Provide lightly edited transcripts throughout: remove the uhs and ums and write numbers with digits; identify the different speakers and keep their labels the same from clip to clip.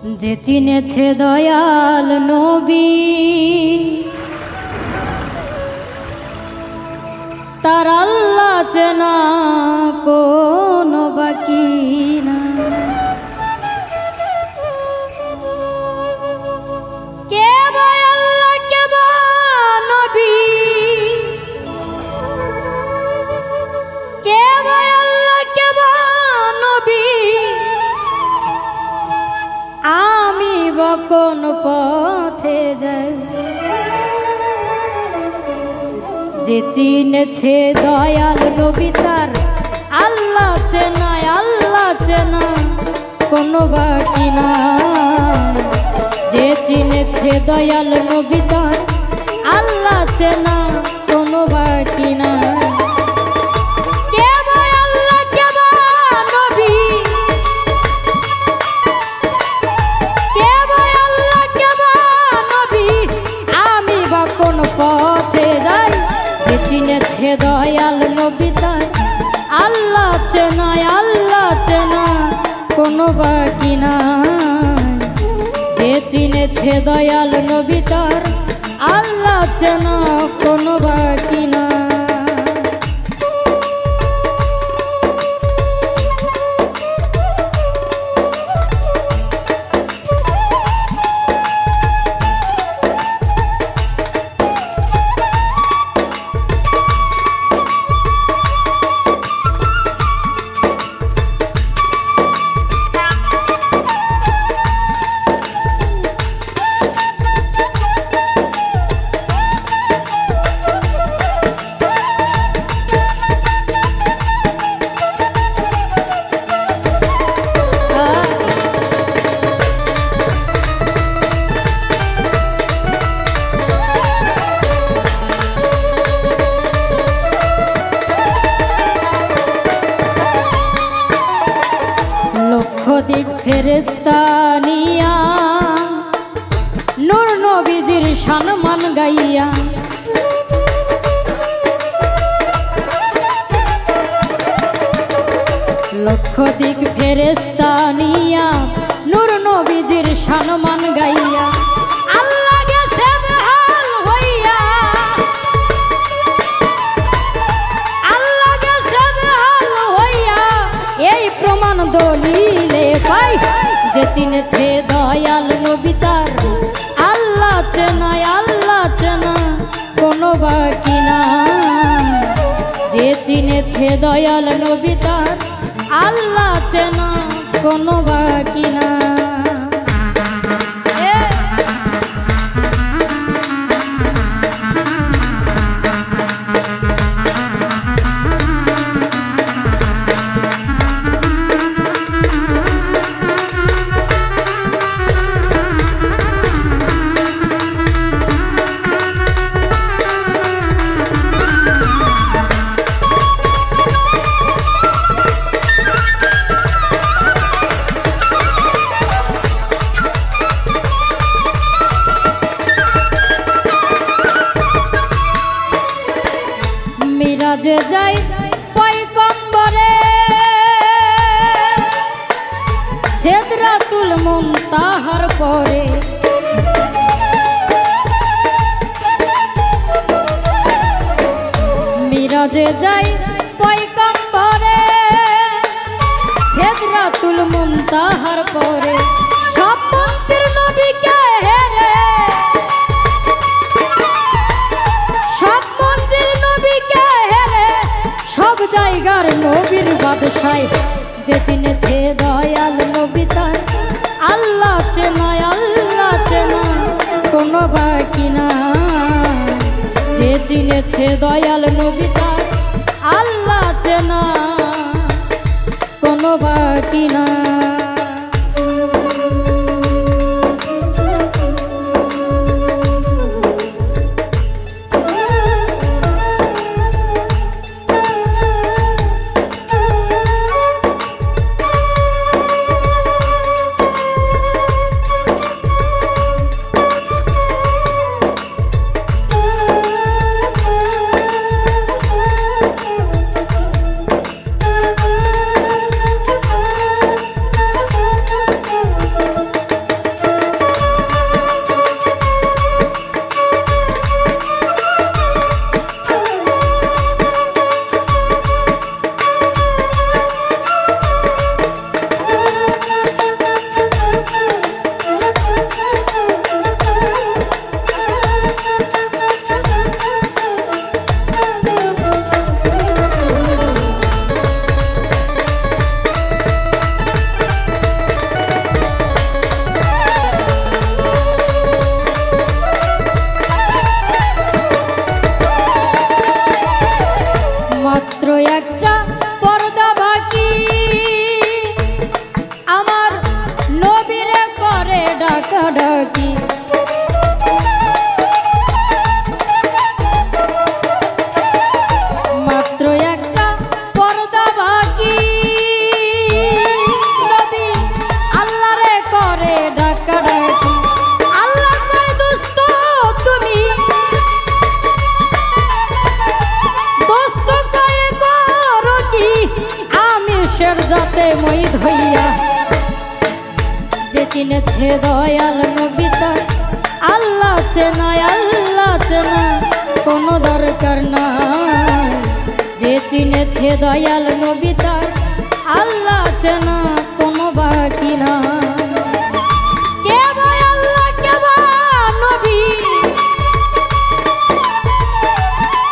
Speaker 1: যে চিনেছে দয়াল নবী তার আল্লাহ চেনা কোনো বাকি না। কে বা আল্লাহ কে বা নবী, কে বা আল্লাহ কে বা নবী, আমি বা কোন পথে যাই। যে চিনেছে দয়াল নবী তার আল্লাহ চেনা, আল্লাহ চেনা কোনো বাকি না। যে চিনেছে দয়াল নবী তার আল্লাহ চেনা কোনো বাকি না। চিনেছে দয়াল নবী তার আল্লাহ চেনা, আল্লাহ চেনা কোনো বাকি না। যে চিনেছে দয়াল নবী তার আল্লাহ চেনা কোনো বাকি না। লক্ষাধিক ফেরেশতা নিয়া নূর নবীজির সম্মান গাইয়া, লক্ষাধিক ফেরেশতা নিয়া নূর নবীজির সম্মান গাইয়া আল্লাহ গেছে বেহাল হইয়া, আল্লাহ গেছে বেহাল হইয়া। এই প্রমাণ দলিলে পাই যে চিনেছে দয়াল নবী তার আল্লাহ চেনা, আল্লাহ চেনা কোনো বাকি না। যে চিনেছে দয়াল নবী তার আল্লাহ চেনা কোনো বাকি না। মিরাজে যাই পয়গম্বরে সিদরাতুল মুনতাহার পরে, মিরাজে যাই পয়গম্বরে সিদরাতুল মুনতাহার পরে। সব মন্ত্রীর নবীকে হেরে, সব মন্ত্রীর নবীকে হেরে, সব জায়গার নবীর বাদশাহ। যে চিনেছে দয়াল নবী তার আল্লাহ চেনা, আল্লাহ চেনা কোনো বাকি না। যে চিনেছে দয়াল নবী তার আল্লাহ চেনা কোনো বাকি না। ডাকি মাত্র একটা পর্দা বাকি নবী আল্লাহরে করে ডাকা ডাকি আল্লাহ কয় দোস্ত তুমি দোস্ত কয় করো কি আমি শের যাতে মই ধইয়া যে চিনেছে দয়াল নবী তার আল্লাহ চেনা কোনো দরকার নাই যে চিনেছে দয়াল নবী তার আল্লাহ চেনা কোনো বাকি না কে ভাই আল্লাহ কে বা নবী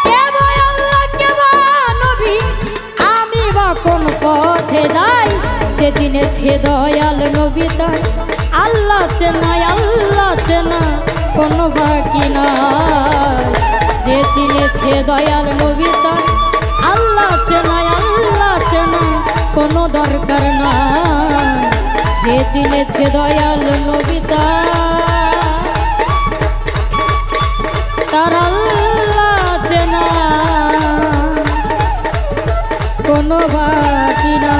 Speaker 1: কে ভাই আল্লাহ কে বা নবী আমি বা কোন পথে যাই যে চিনেছে দয়াল নবী তার আল্লাহ চেনা কোনো বাকি না যে চিনেছে দয়াল নবী তার আল্লাহ চেনা কোনো দরকার না যে চিনেছে দয়াল নবী তার আল্লাহ চেনা কোনো বাকি না।